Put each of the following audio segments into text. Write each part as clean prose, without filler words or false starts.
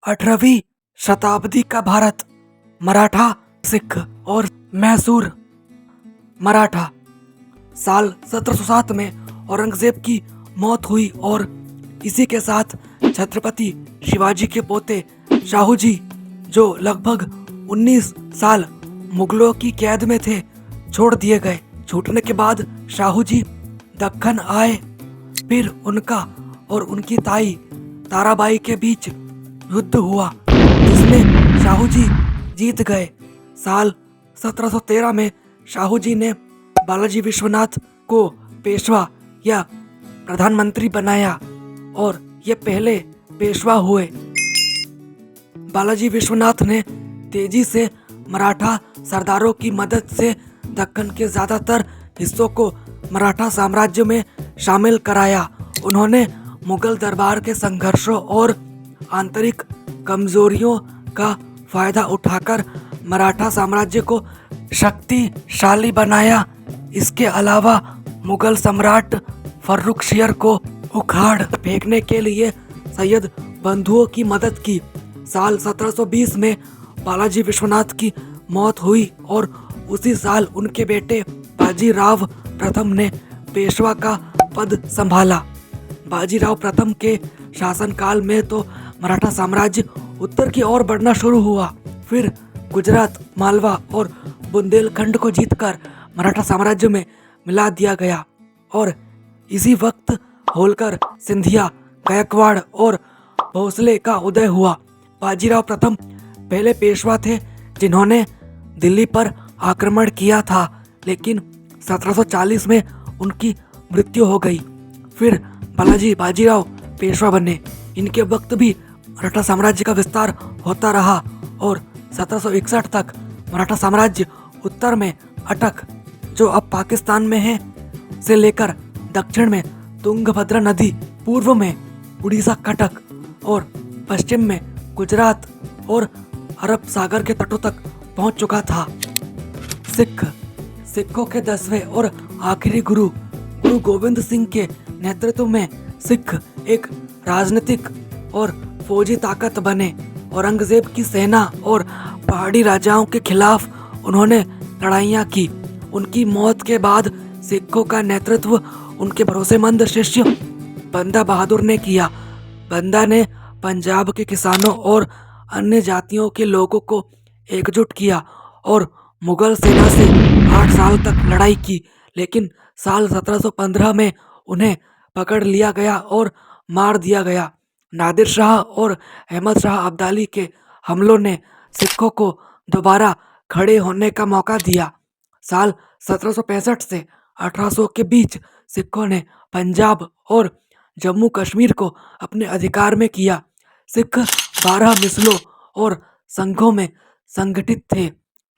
18वीं शताब्दी का भारत, मराठा, सिख और मैसूर मराठा। साल 1707 में औरंगजेब की मौत हुई और इसी के साथ छत्रपति शिवाजी के पोते शाहू जी, जो लगभग 19 साल मुगलों की कैद में थे, छोड़ दिए गए। छूटने के बाद शाहू जी दक्कन आए। फिर उनका और उनकी ताई ताराबाई के बीच युद्ध हुआ, जिसमें शाहू जी जीत गए। साल 1713 में शाहू जी ने बालाजी विश्वनाथ को पेशवा या प्रधानमंत्री बनाया और ये पहले पेशवा हुए। बालाजी विश्वनाथ ने तेजी से मराठा सरदारों की मदद से दक्कन के ज्यादातर हिस्सों को मराठा साम्राज्य में शामिल कराया। उन्होंने मुगल दरबार के संघर्षों और आंतरिक कमजोरियों का फायदा उठाकर मराठा साम्राज्य को शक्तिशाली बनाया। इसके अलावा मुगल सम्राट फर्रुखशियर को उखाड़ फेंकने के लिए सैयद बंधुओं की मदद की। साल 1720 में बालाजी विश्वनाथ की मौत हुई और उसी साल उनके बेटे बाजीराव प्रथम ने पेशवा का पद संभाला। बाजीराव प्रथम के शासनकाल में तो मराठा साम्राज्य उत्तर की ओर बढ़ना शुरू हुआ। फिर गुजरात, मालवा और बुंदेलखंड को जीतकर मराठा साम्राज्य में मिला दिया गया और इसी वक्त होलकर, सिंधिया, गायकवाड़ और भोसले का उदय हुआ। बाजीराव प्रथम पहले पेशवा थे जिन्होंने दिल्ली पर आक्रमण किया था, लेकिन 1740 में उनकी मृत्यु हो गई। फिर बाजीराव पेशवा बने। इनके वक्त भी मराठा साम्राज्य का विस्तार होता रहा और 1761 तक मराठा साम्राज्य उत्तर में अटक, जो अब पाकिस्तान में है, से लेकर दक्षिण में तुंगभद्रा नदी, पूर्व में उड़ीसा कटक और पश्चिम में गुजरात और अरब सागर के तटों तक पहुंच चुका था। सिखों के 10वें और आखिरी गुरु गोविंद सिंह के नेतृत्व में सिख एक राजनीतिक और फौजी ताकत बने। औरंगजेब की सेना और पहाड़ी राजाओं के खिलाफ उन्होंने लड़ाइयाँ की। उनकी मौत के बाद सिखों का नेतृत्व उनके भरोसेमंद शिष्य बंदा बहादुर ने किया। बंदा ने पंजाब के किसानों और अन्य जातियों के लोगों को एकजुट किया और मुगल सेना से 8 साल तक लड़ाई की, लेकिन साल 1715 में उन्हें पकड़ लिया गया और मार दिया गया। नादिर शाह और अहमद शाह अब्दाली के हमलों ने सिखों को दोबारा खड़े होने का मौका दिया। साल 1765 से 1800 के बीच सिखों ने पंजाब और जम्मू कश्मीर को अपने अधिकार में किया। सिख 12 मिसलों और संघों में संगठित थे,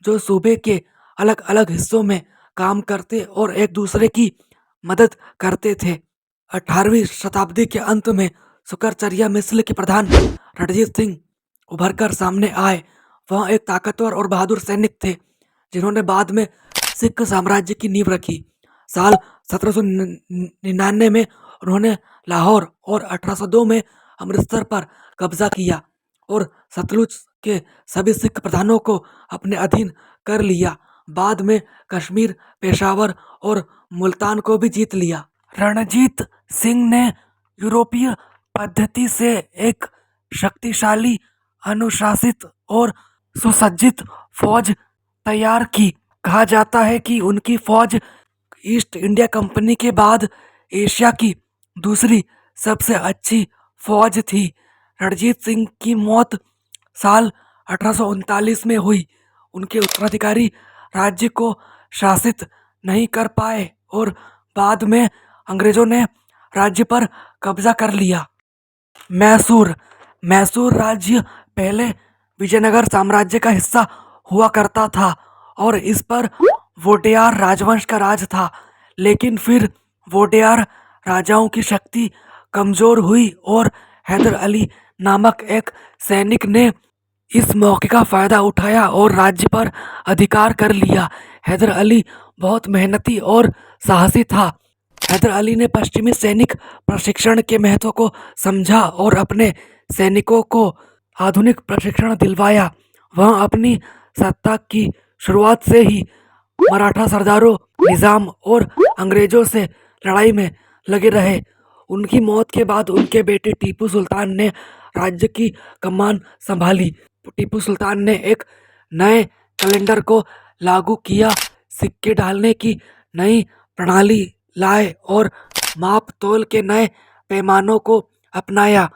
जो सूबे के अलग अलग हिस्सों में काम करते और एक दूसरे की मदद करते थे। 18वीं शताब्दी के अंत में सुकरचर्या मिसल के प्रधान रणजीत सिंह उभरकर सामने आए। वह एक ताकतवर और बहादुर सैनिक थे, जिन्होंने बाद में सिख साम्राज्य की नींव रखी। साल 1799 में उन्होंने लाहौर और 1802 में अमृतसर पर कब्जा किया और सतलुज के सभी सिख प्रधानों को अपने अधीन कर लिया। बाद में कश्मीर, पेशावर और मुल्तान को भी जीत लिया। रणजीत सिंह ने यूरोपीय पद्धति से एक शक्तिशाली, अनुशासित और सुसज्जित फौज तैयार की। कहा जाता है कि उनकी फौज ईस्ट इंडिया कंपनी के बाद एशिया की दूसरी सबसे अच्छी फौज थी। रणजीत सिंह की मौत साल 1839 में हुई। उनके उत्तराधिकारी राज्य को शासित नहीं कर पाए और बाद में अंग्रेजों ने राज्य पर कब्जा कर लिया। मैसूर राज्य पहले विजयनगर साम्राज्य का हिस्सा हुआ करता था और इस पर वोडेयार राजवंश का राज था, लेकिन फिर वोडेयार राजाओं की शक्ति कमजोर हुई और हैदर अली नामक एक सैनिक ने इस मौके का फायदा उठाया और राज्य पर अधिकार कर लिया। हैदर अली बहुत मेहनती और साहसी था। हैदर अली ने पश्चिमी सैनिक प्रशिक्षण के महत्व को समझा और अपने सैनिकों को आधुनिक प्रशिक्षण दिलवाया। वह अपनी सत्ता की शुरुआत से ही मराठा सरदारों, निजाम और अंग्रेजों से लड़ाई में लगे रहे। उनकी मौत के बाद उनके बेटे टीपू सुल्तान ने राज्य की कमान संभाली। टीपू सुल्तान ने एक नए कैलेंडर को लागू किया, सिक्के ढालने की नई प्रणाली लाए और माप तोल के नए पैमानों को अपनाया।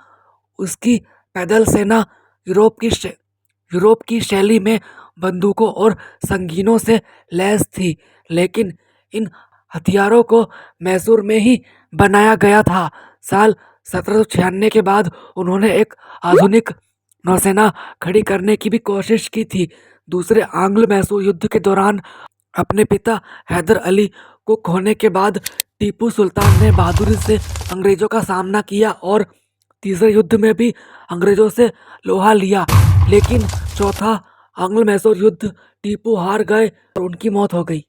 उसकी पैदल सेना यूरोप की शैली में बंदूकों और संगीनों से लैस थी, लेकिन इन हथियारों को मैसूर में ही बनाया गया था। साल 1796 के बाद उन्होंने एक आधुनिक नौसेना खड़ी करने की भी कोशिश की थी। दूसरे आंग्ल मैसूर युद्ध के दौरान अपने पिता हैदर अली को खोने के बाद टीपू सुल्तान ने बहादुरी से अंग्रेजों का सामना किया और तीसरे युद्ध में भी अंग्रेजों से लोहा लिया। लेकिन चौथा आंग्ल मैसूर युद्ध टीपू हार गए और उनकी मौत हो गई।